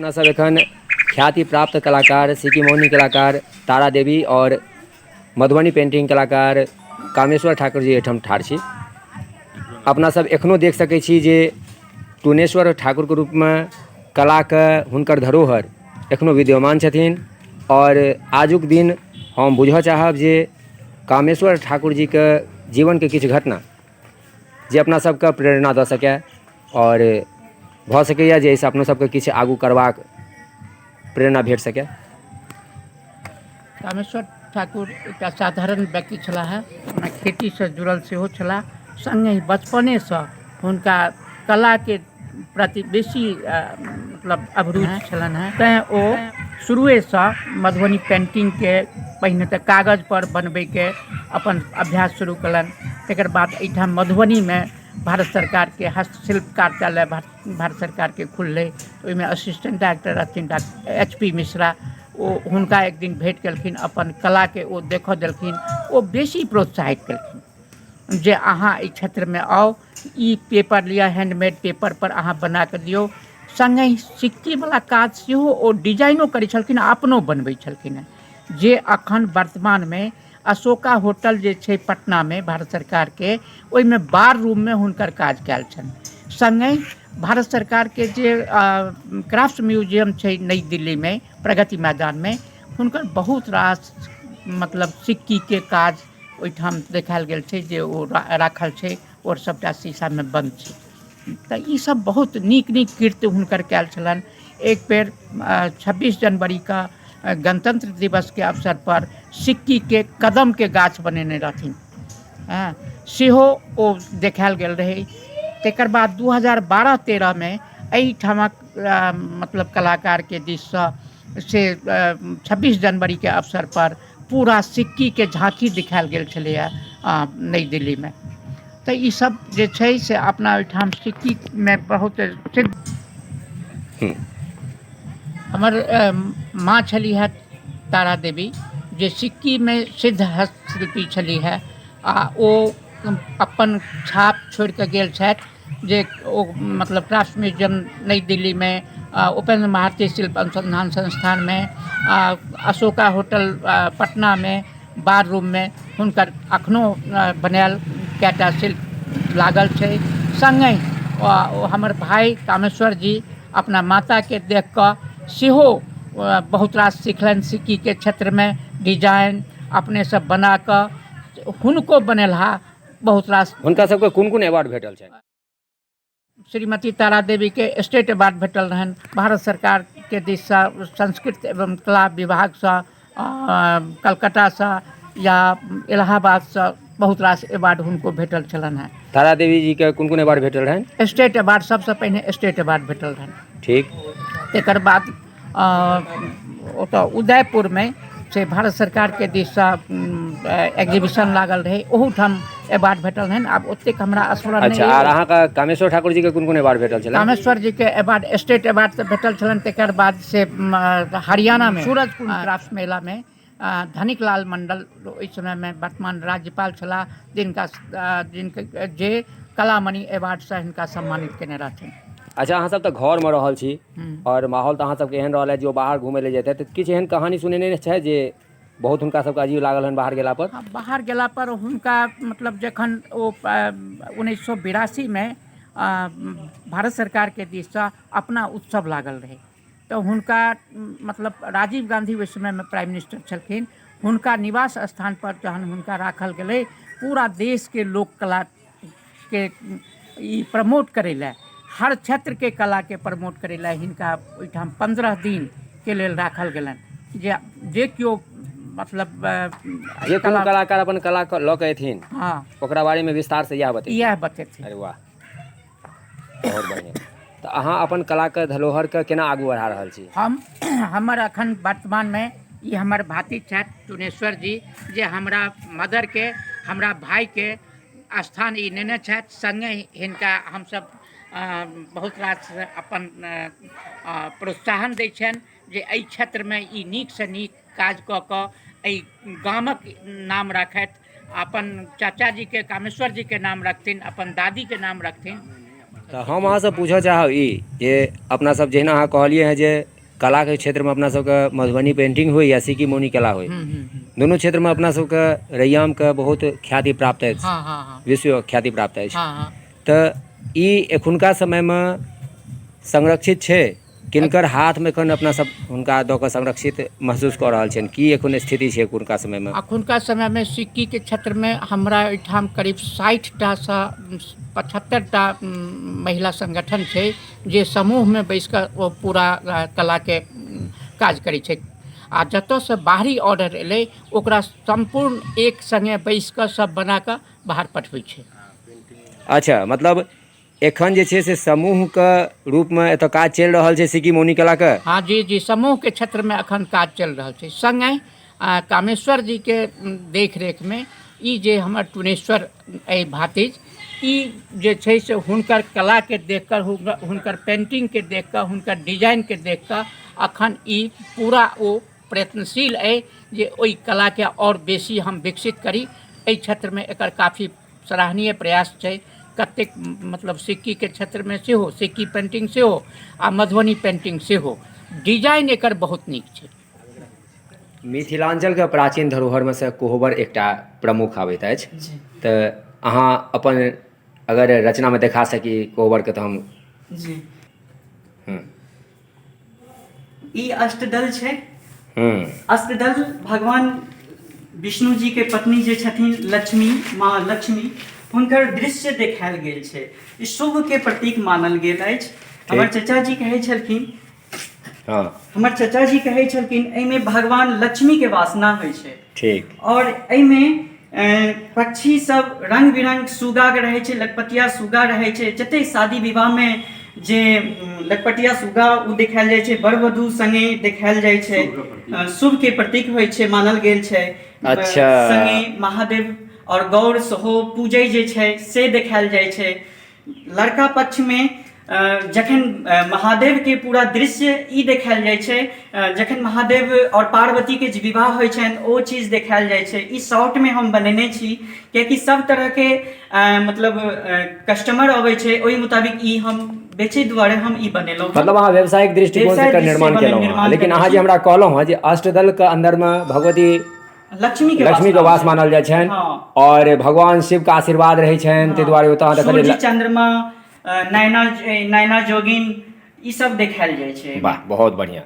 अपना सब एखन ख्याति प्राप्त कलाकार सिक्की मौनी कलाकार तारा देवी और मधुबनी पेंटिंग कलाकार कामेश्वर ठाकुर जी एहिठाम ठाढ़ छी। अपना सब एखनो देख सकै छी जे टुनेश्वर ठाकुर के रूप में कला के हुनकर धरोहर एखनो विद्यमान छथिन। और आजुक दिन हम बुझऽ चाहब जे कामेश्वर ठाकुर जी के जीवन के किछु घटना जे अपना सबके प्रेरणा दऽ सकै और भऽ सकैए जे एहिसँ अपनो सबके किछु आगू करबाक प्रेरणा भेट सकै। कामेश्वर ठाकुर एक साधारण व्यक्ति छलाह, अपना खेती से जुड़ल सेहो छलाह, संगे बचपने से हुनका कला के प्रति बेसी मतलब अभिरुचि छलनि हैं। तैं ओ शुरुए से मधुबनी पेंटिंग के पहिने तऽ कागज पर बनबै के अपन अभ्यास शुरू कयलनि। तकर बाद एहिठाम मधुबनी में भारत सरकार के हस्तशिल्प कार्यालय भारत सरकार के खुललै। ओहिमे असिस्टेंट डायरेक्टर रहथिन HP मिश्रा। ओ हुनका एक दिन भेंट केलखिन, अपन कला के ओ देखऽ देलखिन, ओ बेसी प्रोत्साहित केलखिन जे अहाँ एहि क्षेत्र में आउ, ई पेपर लिअ, हैंडमेड पेपर पर अहाँ बना कऽ दियौ। संगे सिक्की वाला काज सेहो ओ डिजाइनो करै छलखिन, अपनो बनबै छलखिन हैं। जे अखन वर्तमान में अशोका होटल जे छै पटना में भारत सरकार के, ओहिमे बार रूम में हुनकर काज कयल छनि। संगे भारत सरकार के जे क्राफ्ट म्यूजियम छै नई दिल्ली में प्रगति मैदान में, हुनकर बहुत रास मतलब सिक्की के काज ओहिठाम देखायल गेल छै जे ओ राखल छै और सबटा शीशा में बंद छै। तऽ ई सब बहुत नीक नीक कृत्य हुनकर कयल छलनि। एक बेर 26 जनवरी का गणतंत्र दिवस के अवसर पर सिक्की के कदम के गाछ बनेने रहथिन, सेहो ओ देखायल गेल रहै। तकर बाद 2012-13 में एहिठामक मतलब कलाकार के दिस से 26 जनवरी के अवसर पर पूरा सिक्की के झांकी दिखायल गेल छलैया नई दिल्ली में। तऽ ई सब जे छै से अपना ओहिठाम सिक्की में बहुत सिद्ध। हमर माँ छली है तारा देवी, जे सिक्की में सिद्ध हस्तशिल्पी छली है, आ ओ अपन छाप छोड़ के गेल छथि जे ओ मतलब क्राफ्ट म्यूजियम नई दिल्ली में, उपेंद्र भारती शिल्प अनुसंधान संस्थान में, अशोका होटल पटना में, बार रूम में हुनकर अखनो बनायल कैटा शिल्प लागल छै। संगे हमर भाई कामेश्वर जी अपना माता के देख कऽ सेहो बहुत रास सिखलनि सिक्की के क्षेत्र में, डिजाइन अपने से बना कऽ हुनको बनेलहा बहुत रास। हुनका सबके कोन कोन अवार्ड भेटल छनि? श्रीमती तारा देवी के स्टेट अवार्ड भेटल रहन भारत सरकार के दिस से, संस्कृत एवं कला विभाग से, कलकत्ता से या इलाहाबाद से बहुत रास अवार्ड हुनको भेटल छलन हैं। तारा देवी जी के कोन कोन अवार्ड भेटल रहन? स्टेट अवार्ड सबसे पहले स्टेट अवार्ड भेटल रहन। ठीक। तकर बाद ओतऽ उदयपुर में से भारत सरकार के दिस से एग्जीबिशन लागल रहे, ओहूठाम अवार्ड भेटल रहन। आब ओतेक हमरा स्मरण अच्छा, नहीं। आर अहाँ का कामेश्वर ठाकुर जी के कोन कोन अवार्ड भेटल छलन? कामेश्वर जी के अवार्ड स्टेट अवार्ड से भेटल छलन। तकर बाद से हरियाणा में सूरजकुंड क्राफ्ट मेला में धनिक लाल मंडल उस समय में वर्तमान राज्यपाल छला, जिनका जे कलामणि अवार्ड से हिनका सम्मानित केने रहथिन। अच्छा, अहाँ सब तऽ घर में रहल छी और माहौल तऽ अहाँ सबके एहन रहल है जो बाहर घूमे ले जेते, तऽ किछु एहन कहानी सुनेने छै जे बहुत हुनका सबके अजीब लागल हन बाहर गेला पर? बाहर गेला पर हुनका मतलब जखन ओ 1982 में भारत सरकार के दिस से अपना उत्सव लागल रहे, तो हुनका मतलब राजीव गांधी उस समय में प्राइम मिनिस्टर छलखिन, हुनका निवास स्थान पर जहन हुनका राखल गेलै, पूरा देश के लोक कला के प्रमोट करे ला, हर क्षेत्र के कला के प्रमोट करे ला हिनका ओहिठाम 15 दिन के लेल राखल गेलनि। जे केओ मतलब जे कोनो कलाकार अपन कला लऽ के एथिन, हाँ, ओकरा बारे में विस्तार से यह बतेथिन। अरे वाह, बहुत बढ़िया। तो अहाँ अपन कला के धरोहर के केना आगू बढ़ा रहल छी? हमर अखन वर्तमान में ये हमर भाती छथि टुनेश्वर जी, जे हमरा मदर के, हमरा भाई के स्थान ई नेने छथि। संगे हिनका हमसब बहुत रास अपन प्रोत्साहन दै छनि जे एहि क्षेत्र में ई नीक से नीक काज कऽ कऽ एहि गामक नाम रखथि, अपन चाचा जी के कामेश्वर जी के नाम रखथिन, अपन दादी के नाम रखथिन। तो हम अहाँ से पूछऽ चाहब ई जे अपना सब जहिना अहाँ कहलिए हैं जे कला के क्षेत्र में अपना सबके मधुबनी पेंटिंग होय या सिक्की मौनी कला होय, दोनों क्षेत्र में अपना सबके रैयाम के बहुत ख्याति प्राप्त अछि, हाँ हाँ हाँ विश्व ख्याति प्राप्त अछि। हाँ हाँ तऽ ई एखुनका समय में संरक्षित छै, किनकर हाथ में एखन अपना सब हुनका दऽ कऽ संरक्षित महसूस कऽ रहल छियनि, की एखन स्थिति छै एखुनका समय में? अखुनका समय में सिक्की के क्षेत्र में हमरा एहिठाम करीब 60टा से 75टा महिला संगठन छै जे समूह में बैस कऽ ओ पूरा कला के काज करै छै आ जतऽ से बाहरी ऑर्डर एलै ओकरा संपूर्ण एक संगे बैस कऽ सब बना कऽ बाहर पठबै छै। अच्छा, मतलब एखन जे छै से समूह के रूप में एतऽ काज चलि रहल छै सिक्की मौनी कला के? हाँ जी जी, समूह के क्षेत्र में अखन काज चल रहल छै। संगे कामेश्वर जी के देख रेख में ई जे हमर टुनेश्वर अइ भातिज, ई जे छै से हुनकर कला के देख कर, हुनकर पेंटिंग के देख कर, हुनकर डिजाइन के देख कर अखन ई पूरा ओ प्रयत्नशील अइ जे ओहि कला के और बेसी हम विकसित करी। एहि क्षेत्र में एकर काफ़ी सराहनीय प्रयास छै। कतेक मतलब सिक्की के क्षेत्र में सेहो, सिक्की पेंटिंग सेहो आ मधुबनी पेंटिंग सेहो, डिजाइन एकर बहुत नीक छै। मिथिलांचल के प्राचीन धरोहर में से कोहबर एकटा प्रमुख आबैत अछि, तऽ अहाँ अपन अगर रचना में देखा सकी कोहबर के, तऽ हम जी ई अष्टदल छै। अष्टदल भगवान विष्णु जी के पत्नी जे छथिन लक्ष्मी, माँ लक्ष्मी, हुनकर दृश्य देखायल गेल छै। ई शुभ के प्रतीक मानल गेल अछि। हमर चचा जी कहै छलखिन, हमर चचा जी कहै छलखिन एहिमे भगवान लक्ष्मी के वासना होइ छै। ठीक। और एहिमे पक्षी सब रंग बिरंग सुगा रहै छै, लखपतिया सुगा रहै छै। जते शादी विवाह में जे लखपतिया सुगा ओ देखायल जाइ छै, बर वधू संगे देखायल जाइ छै, शुभ के प्रतीक होइ छै, मानल गेल छै। अच्छा। संगे महादेव और गौर सेहो पूजै जे छै से देखायल जाइ छै। लड़का पक्ष में जखन महादेव के पूरा दृश्य ई देखायल जाइ छै, जखन महादेव और पार्वती के जे विवाह होइ छनि ओ चीज देखायल जाइ छै। ई शॉर्ट में हम बनेने छी, कियाकि सब तरह के मतलब कस्टमर अबै छै, ओहि मुताबिक ई हम बेचे दुआरे हम ई बनेलहुँ। मतलब अहाँ व्यावसायिक दृष्टिकोण से एकर निर्माण केलहुँ, लेकिन अहाँ जे हमरा कहलहुँ हँ जे अष्टदल के अंदर में भगवती लक्ष्मी के वास मानल जाइ छनि, और भगवान शिव के आशीर्वाद रहै छनि, ताहि दुआरे ओतऽ सूर्य चंद्रमा, नैना जोगिन, ई सब देखायल जाइ छै। वाह, बहुत बढ़िया,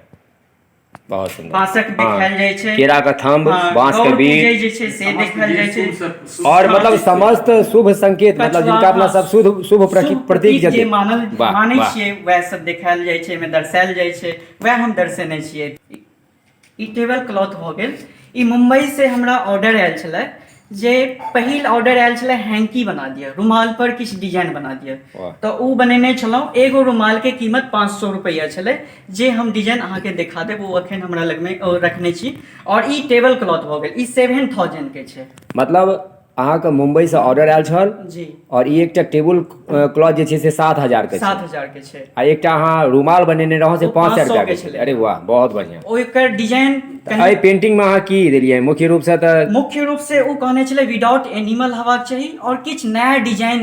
बहुत सुंदर। बांसक देखायल जाइ छै, केरा का थंब, बांस के बीज जे छै से देखायल जाइ छै। और मतलब समस्त शुभ संकेत, मतलब जिनका अपना सब शुभ प्रतीक जे मानै छियै वएह सब देखायल जाइ छै, में दर्शायल जाइ छै, वएह हम दर्शेने छियै। ई टेबल क्लॉथ भऽ गेल। ई मुंबई से हमरा ऑर्डर आयल छलै, जे पहिल ऑर्डर आयल छलै हैंकी बना दिअ, रुमाल पर किछु डिजाइन बना दिअ, तऽ ओ बनेने छलहुँ। एगो रुमाल के कीमत 500 रुपैया छलै, जे हम डिजाइन अहाँके देखा देब, ओ अखन हमरा लग में रखने छी। और ई टेबल क्लॉथ भऽ गेल, ई 7000 के छै। मतलब अहाँके मुंबई से ऑर्डर आयल छल जी, और ई एकटा टेबल क्लॉथ जे छै से 7000 के छै। 7000 के छै। आ एकटा अहाँ रुमाल बनेने रहौ से 5000 रुपया के छलै। अरे वाह, बहुत बढ़िया। ओकर डिजाइन एहि पेंटिंग में अहाँ की देलियै? मुख्य रूप से तऽ मुख्य रूप से ओ कहने छलै विदाउट एनिमल हेबाक चाही और किछु नया डिजाइन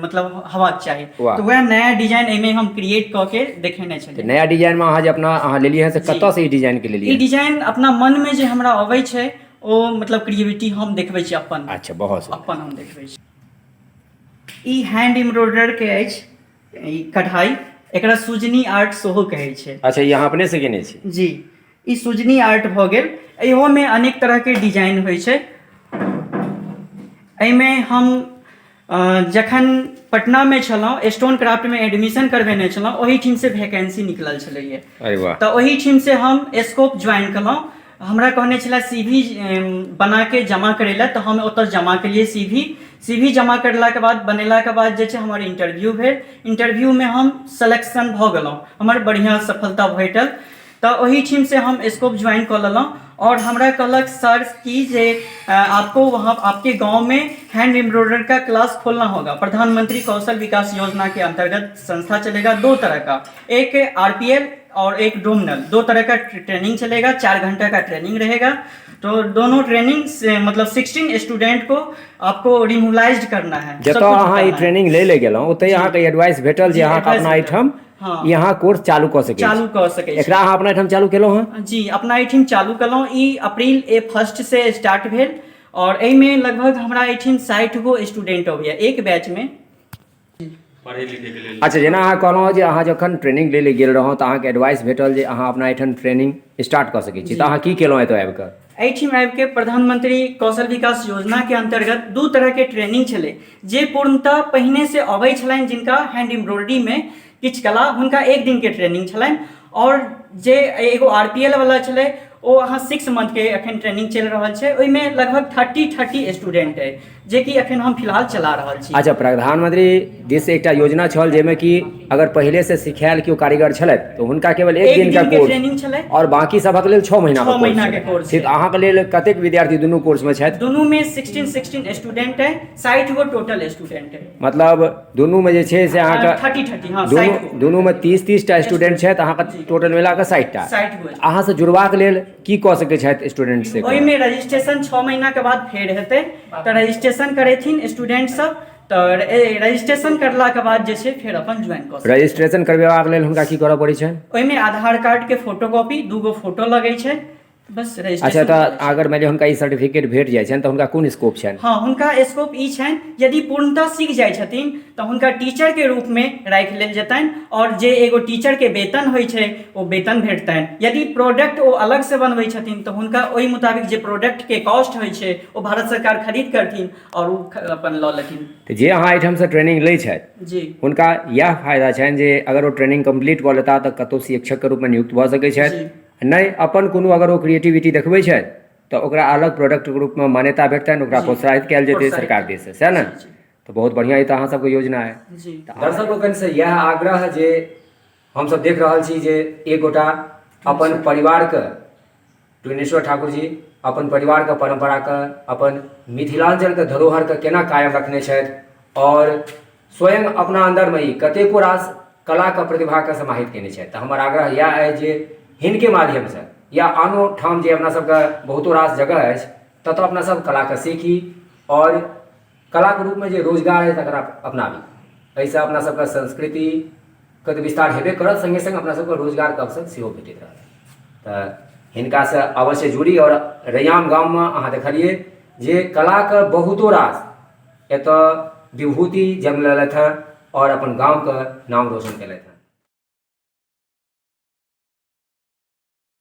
मतलब हेबाक चाही, तो वह नया डिजाइन एहिमे हम क्रिएट कऽ के देखेने छलियै। नया डिजाइन में अहाँ जे अपना अहाँ लेलियै हैं से कतऽ से ई डिजाइन के लेलियै? ई डिजाइन अपना मन में जे हमरा अबै छै ओ मतलब क्रिएटिविटी हम देखबै छी अपन। अच्छा, बहुत अपन हम देखबै छी। ई हैंड एम्ब्रॉयडर के अछि, ई कढ़ाई, एकरा सुजनी आर्ट सेहो कहै छै। अच्छा, ये अहाँ अपने से केने छी? जी, ई सुजनी आर्ट भऽ गेल। इहो में अनेक तरह के डिजाइन होइ छै। एहिमे हम जखन पटना में छलहुँ, स्टोन क्राफ्ट में एडमिशन करबेने छलहुँ, ओही टीम से वैकेंसी निकलल छलैए। अरे वाह। तऽ ओही टीम से हम स्कोप ज्वाइन केलहुँ। हमरा कहने छलै CV बना के जमा करै लए, तऽ हम ओतऽ जमा केलिए CV जमा करलाके बाद, बनेलाके बाद जे छै हमर इंटरव्यू भेल। इंटरव्यू में हम सिलेक्शन भऽ गेलहुँ, हमर बढ़िआँ सफलता भेटल। तऽ ओही टीम से हम स्कोप ज्वाइन कऽ लेलहुँ। और हमरा कहलक सर कि जे आपको वहाँ आपके गांव में हैंड एम्ब्रॉयडर का क्लास खोलना होगा। प्रधानमंत्री कौशल विकास योजना के अंतर्गत संस्था चलेगा, 2 तरह का, एक RPL और एक डोमनल, 2 तरह का ट्रेनिंग चलेगा, 4 घंटा का ट्रेनिंग रहेगा। तो दोनों ट्रेनिंग से मतलब 16 स्टूडेंट को आपको रिमोलाइज्ड करना है। सब जतऽ कुछ अहाँ ई करना है। ट्रेनिंग ले गेलहुँ ओतहि जी। अहाँके एडवाइस भेटल जे जी, अहाँ advice अपना भेटल। एहिठाम हाँ। यहाँ कोर्स चालू कऽ सकै चालू छी। कऽ सकै छी। एकरा अहाँ अपना एहिठाम चालू केलहुँ हँ। जी, अपना एहिठाम चालू केलहुँ। ई अप्रैल 1 से स्टार्ट भेल और एहिमे लगभग हमरा एहिठाम 60 गो स्टूडेंट अबैया एक बैच में। अच्छा, जेना अहाँ कहलहुँ जे अहाँ जखन ट्रेनिंग ले गेल रहौँ तऽ अहाँके एडवाइस भेटल जे अहाँ अपना एहिठाम ट्रेनिंग स्टार्ट कऽ सकै छी, तऽ अहाँ की केलहुँ एतऽ आबि कऽ? एहिठाम आबि के प्रधानमंत्री कौशल विकास योजना के अंतर्गत 2 तरह के ट्रेनिंग छलै जे पूर्णतः पहिने से अबै छलनि, जिनका हैंड एम्ब्रॉयडरी में किछु कला, हुनका 1 दिन के ट्रेनिंग छलनि। और जे एगो RPL वाला छलै ओ अहाँ 6 मंथ के एखन ट्रेनिंग चलि रहल छै, ओहिमे लगभग 30 स्टूडेंट है जे कि एखन हम फिलहाल चला रहल छी। अच्छा, प्रधानमंत्री दिस एकटा योजना छल जाहिमे कि अगर पहिले से सिखायल केओ कारीगर छलथि तऽ हुनका केवल 1 दिन का के ट्रेनिंग छलै और बाकी सभक लेल 6 महीना 6 महीना के कोर्स छै। अहाँके लेल कतेक विद्यार्थी दुनू कोर्स में छथि? दुनू में 16 स्टूडेंट है, 60 गो टोटल स्टूडेंट है। मतलब दुनू में जे छै से अहाँके 30 हाँ 60 गो। दुनू में 30 टा स्टूडेंट छथि, अहाँके टोटल मिला कऽ 60 टा। 60 गो। अहाँ से जुड़बाक लेल की कऽ सकै छथि स्टूडेंट से? ओहिमे रजिस्ट्रेशन 6 महीना के बाद फेर हेतै, तऽ रजिस्ट्रेशन करेथिन स्टूडेंट सब, तऽ रजिस्ट्रेशन करला के बाद जे छै फेर अपन ज्वाइन कऽ सकैत। रजिस्ट्रेशन करबेबाक लेल हुनका की करऽ पड़ै छनि? ओहिमे आधार कार्ड के फोटोकॉपी, 2 गो फोटो लगै छै, बस अच्छा, रजिस्ट्रेशन। तऽ अगर मानि लिअ हुनका ई सर्टिफिकेट भेट जाइ छनि तऽ हुनका कोन स्कोप छनि? हाँ, हुनका स्कोप ई छनि, यदि पूर्णतः सीख जाइ छथिन तऽ हुनका टीचर के रूप में राखि लेल जेतनि, और जे एगो टीचर के वेतन होइ छै ओ वेतन भेटतनि। यदि प्रोडक्ट ओ अलग से बनबै छथिन तऽ हुनका ओहि मुताबिक जे प्रोडक्ट के कॉस्ट होइ छै ओ भारत सरकार खरीद करथिन और ओ अपन लऽ लेथिन। तऽ जे अहाँ एहिठाम से ट्रेनिंग लै छथि जी, हुनका इएह फायदा छनि जे अगर ओ ट्रेनिंग कंप्लीट कऽ लेता तऽ कतहु शिक्षक के रूप में नियुक्त भऽ सकै छथि। नहि अपन कोनो अगर ओ क्रिएटिविटी देखबै छथि तऽ ओकरा अलग प्रोडक्ट के रूप में मान्यता भेटतनि, ओकरा प्रोत्साहित कयल जेतै सरकार दिस से, सएह ने? तो बहुत बढ़िया ई तऽ अहाँ सबके योजना है। दर्शक लोकनि से यह आग्रह जे हम सब देख रहल छी जे एक गोटा अपन परिवार के, टुनेश्वर ठाकुर जी अपन परिवार के परंपरा के, अपन मिथिलांचल के धरोहर के केना कायम रखने छथि और स्वयं अपना अंदर में ही कतेको रास कला के प्रतिभा के समाहित केने छथि। तऽ हमर आग्रह यह है जे हिनके माध्यम से या आनो ठाम जे अपना सबके बहुतो रास जगह अछि ततऽ अपना सब कला के सीखी और कला के रूप में जे रोजगार है तकरा अपनाबी। एहिसँ अपना सबके संस्कृति के तऽ विस्तार हेबे करत, संगे संग अपना सबके रोजगार के अवसर सेहो भेटैत रहत। तऽ हिनका से अवश्य जुड़ी। और रैयाम गाम में अहाँ देखलिए जे कला के बहुतो रास एतऽ विभूति जन्म लेलथि हैं और अपन गाँव के नाम रोशन केलथि हैं।